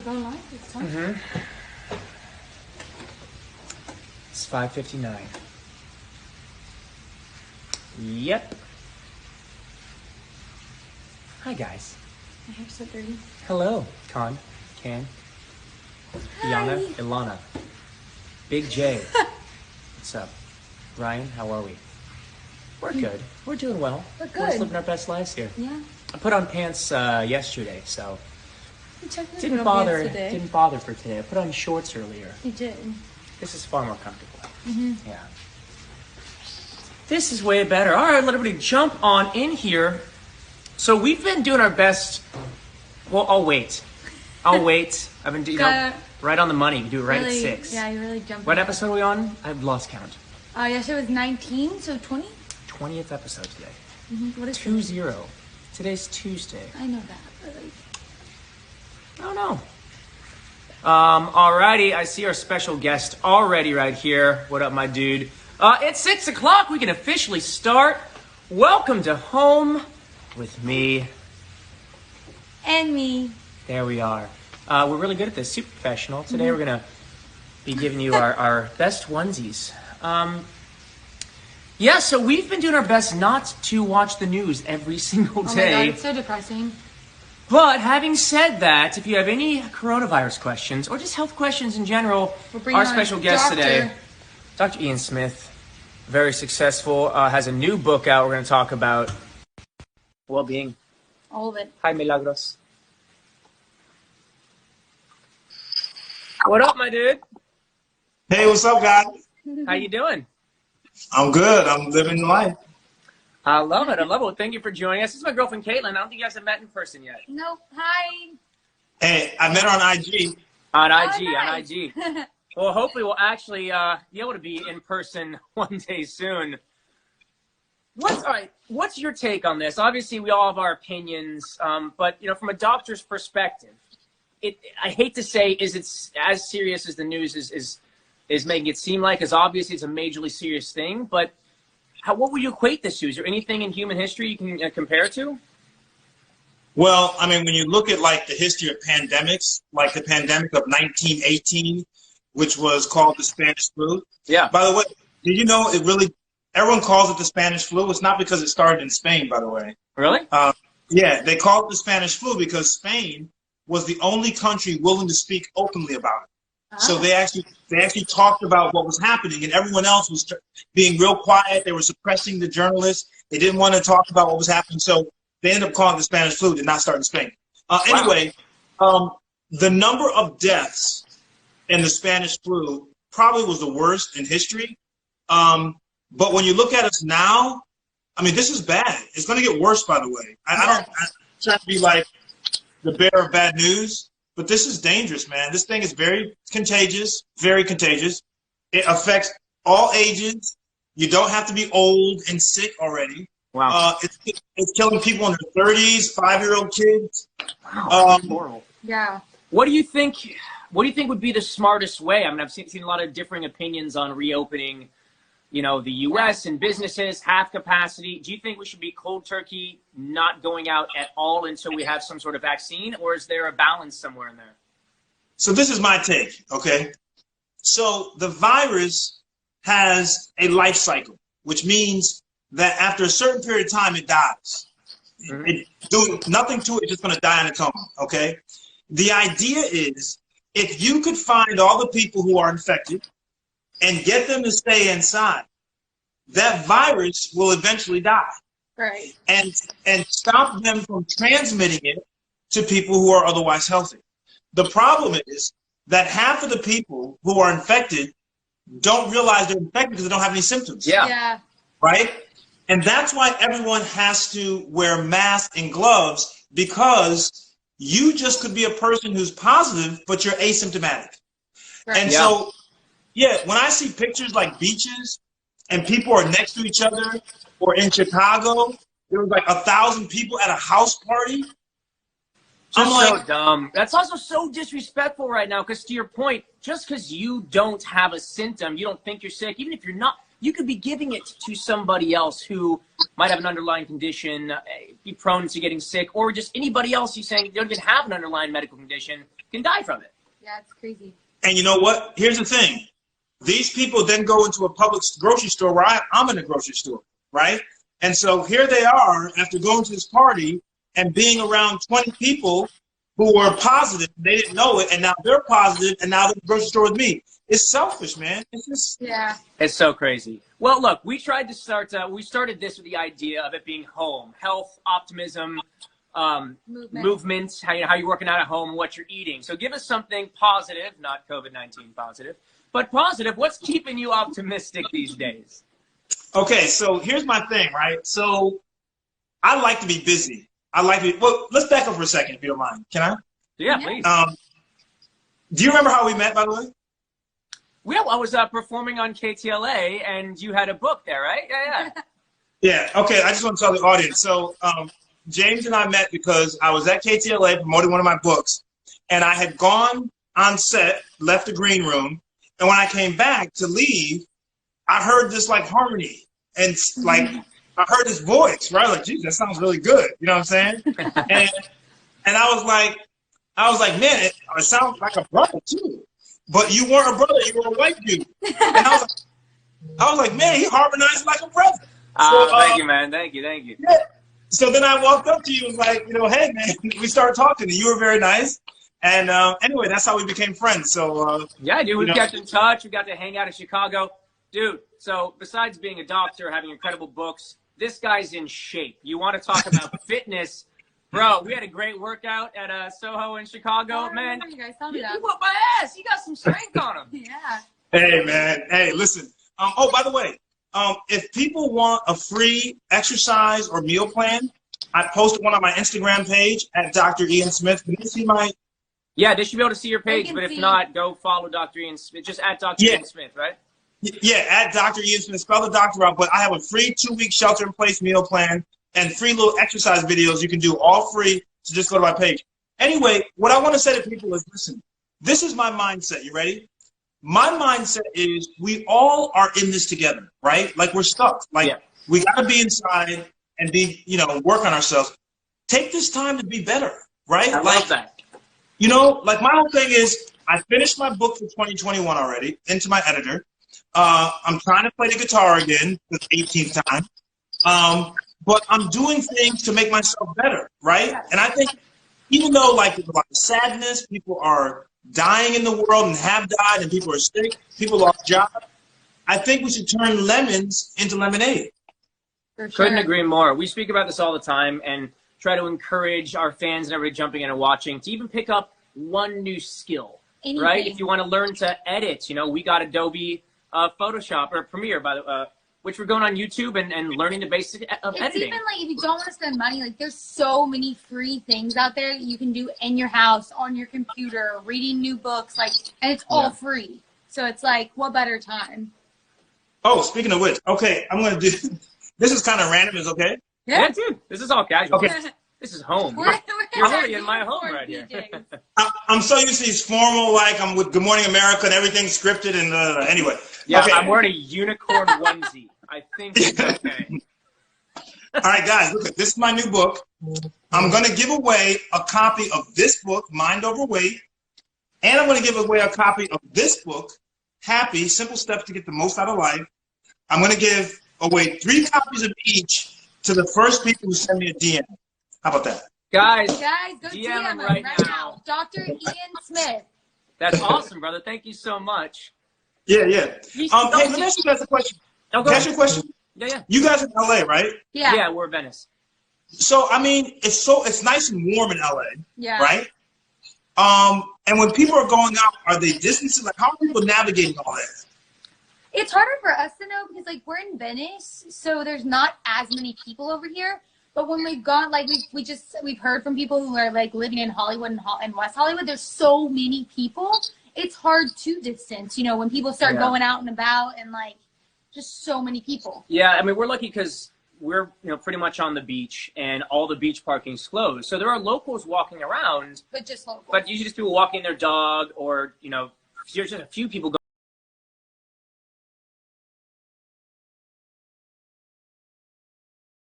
go live. It's time. It's 5:59. Yep. Hi, guys. My hair's so dirty. Hello, Can, Iana, Ilana, Big J. What's up? Ryan, how are we? We're good. We're doing well. We're good. We're just living our best lives here. Yeah. I put on pants yesterday, so Didn't bother for today. I put on shorts earlier. You did. This is far more comfortable. Yeah. This is way better. All right, let everybody jump on in here. So we've been doing our best. Well, I'll wait. I've been doing right on the money. We do it right at 6. Yeah, you really jumped. What episode are we on? I've lost count. Yesterday was 19, so 20? 20th episode today. What is 2-0. Today's Tuesday. I know that, but like... I don't know. Alrighty, I see our special guest already right here. What up, my dude? It's 6 o'clock. We can officially start. Welcome to home with me. And me. There we are. We're really good at this. Super professional. Today we're going to be giving you our best onesies. Yeah, so we've been doing our best not to watch the news every single day. Oh my God, it's so depressing. But having said that, if you have any coronavirus questions or just health questions in general, our special guest today, Dr. Ian Smith, very successful, has a new book out we're going to talk about. Well-being. All of it. Hi, Milagros. What up, my dude? Hey, what's up, guys? How you doing? I'm good. I'm living life. I love it. Well, thank you for joining us. This is my girlfriend, Caitlin. I don't think you guys have met in person yet. No. Hi. Hey, I met her on IG. On IG. Well, hopefully we'll actually be able to be in person one day soon. What's your take on this? Obviously, we all have our opinions, but from a doctor's perspective, I hate to say, is it as serious as the news is making it seem like? Because obviously it's a majorly serious thing, but what would you equate this to? Is there anything in human history you can compare it to? Well, I mean, when you look at like the history of pandemics, like the pandemic of 1918, which was called the Spanish flu. Yeah. By the way, did you know everyone calls it the Spanish flu? It's not because it started in Spain, by the way. Really? Yeah, they call it the Spanish flu because Spain was the only country willing to speak openly about it. So they actually talked about what was happening, and everyone else was being real quiet. They were suppressing the journalists. They didn't want to talk about what was happening. So they ended up calling it the Spanish flu. Did not start in Spain. Anyway, the number of deaths in the Spanish flu probably was the worst in history. But when you look at us now, I mean, this is bad. It's going to get worse, by the way. I don't try to be like the bearer of bad news. But this is dangerous, man. This thing is very contagious, very contagious. It affects all ages. You don't have to be old and sick already. Wow. It's killing people in their 30s, 5-year-old kids. Wow, horrible. Yeah. What do you think would be the smartest way? I mean, I've seen a lot of differing opinions on reopening, the U.S. and businesses, half capacity. Do you think we should be cold turkey, not going out at all until we have some sort of vaccine, or is there a balance somewhere in there? So this is my take, okay? So the virus has a life cycle, which means that after a certain period of time, it dies. Nothing to it, it's just going to die on its own, okay? The idea is if you could find all the people who are infected and get them to stay inside, that virus will eventually die. Right. And stop them from transmitting it to people who are otherwise healthy. The problem is that half of the people who are infected don't realize they're infected because they don't have any symptoms. Yeah. Right? And that's why everyone has to wear masks and gloves, because you just could be a person who's positive, but you're asymptomatic. Right. And so, yeah, when I see pictures like beaches and people are next to each other, or in Chicago, there was like 1,000 people at a house party. I'm like, so dumb. That's also so disrespectful right now, because to your point, just because you don't have a symptom, you don't think you're sick, even if you're not, you could be giving it to somebody else who might have an underlying condition, be prone to getting sick, or just anybody else you're saying don't even have an underlying medical condition can die from it. Yeah, it's crazy. And you know what? Here's the thing. These people then go into a public grocery store where I'm in a grocery store, right? And so here they are after going to this party and being around 20 people who were positive. They didn't know it, and now they're positive, and now they're in the grocery store with me. It's selfish, man. It's just... Yeah. It's so crazy. Well, look, we tried to start, we started this with the idea of it being home, health, optimism, movements, how you're working out at home, what you're eating. So give us something positive, not COVID-19 positive, but positive. What's keeping you optimistic these days? Okay, so here's my thing, right? So I like to be busy. I like to be, well, let's back up for a second, if you don't mind. Can I? Yeah, please. Do you remember how we met, by the way? Well, I was performing on KTLA, and you had a book there, right? Yeah. Yeah, okay, I just want to tell the audience. So James and I met because I was at KTLA promoting one of my books, and I had gone on set, left the green room, and when I came back to leave, I heard this like harmony, and like I heard this voice, right? Like, geez, that sounds really good. You know what I'm saying? and I was like, man, it sounds like a brother too. But you weren't a brother, you were a white dude. And I was like, man, he harmonized like a brother. So, thank you, man. Thank you. Yeah. So then I walked up to you and was like, hey, man, we started talking, and you were very nice. And anyway, that's how we became friends. So yeah, dude, we've kept in touch. We got to hang out in Chicago. Dude, so besides being a doctor, having incredible books, this guy's in shape. You want to talk about fitness? Bro, we had a great workout at Soho in Chicago, man. You guys tell me that. You whooped my ass. You got some strength on him. Yeah. Hey, man. Hey, listen. Oh, by the way, if people want a free exercise or meal plan, I posted one on my Instagram page at Dr. Ian Smith. Can you see my... Yeah, they should be able to see your page, but if not, go follow Dr. Ian Smith. Just at Dr. Ian Smith, right? Yeah, at Dr. Ian Smith. Spell the doctor out, but I have a free 2-week shelter-in-place meal plan and free little exercise videos you can do all free. So just go to my page. Anyway, what I want to say to people is, listen, this is my mindset. You ready? My mindset is we all are in this together, right? Like we're stuck. Like we got to be inside and be, work on ourselves. Take this time to be better, right? I love that. Like my whole thing is I finished my book for 2021 already, into my editor. I'm trying to play the guitar again for the 18th time. But I'm doing things to make myself better, right? And I think even though like there's a lot of sadness, people are dying in the world and have died, and people are sick, people lost jobs, I think we should turn lemons into lemonade. For sure. Couldn't agree more. We speak about this all the time and try to encourage our fans and everybody jumping in and watching to even pick up one new skill, right? If you want to learn to edit, we got Adobe Photoshop or Premiere, by the which we're going on YouTube and learning the basics of editing. Even like if you don't want to spend money, like there's so many free things out there that you can do in your house, on your computer, reading new books, and it's all free. So it's like, what better time? Oh, speaking of which, okay, I'm gonna do. This is kind of random. Is okay? Yeah, dude. This is all casual. Okay. This is home. We're You're really in my home right here. I'm so used to these formal, like I'm with Good Morning America and everything's scripted and anyway. Yeah, okay. I'm wearing a unicorn onesie. I think it's okay. All right, guys, look, this is my new book. I'm going to give away a copy of this book, Mind Over Weight, and I'm going to give away a copy of this book, Happy, Simple Steps to Get the Most Out of Life. I'm going to give away 3 copies of each to the first people who send me a DM. How about that? Guys, go DM him right now. Dr. Ian Smith. That's awesome, brother. Thank you so much. Yeah. Hey, let me ask you guys a question. Oh, Can I ask you a question? Yeah. You guys in LA, right? Yeah, we're in Venice. So, I mean, it's nice and warm in LA, right? And when people are going out, are they distancing? Like, how are people navigating all that? It's harder for us to know because, like, we're in Venice, so there's not as many people over here. But when we've gone, like, we've heard from people who are, like, living in Hollywood and West Hollywood, there's so many people. It's hard to distance, when people start going out and about and, like, just so many people. Yeah, I mean, we're lucky because we're, pretty much on the beach and all the beach parking's closed. So there are locals walking around. But just locals. But usually just people walking their dog or, there's just a few people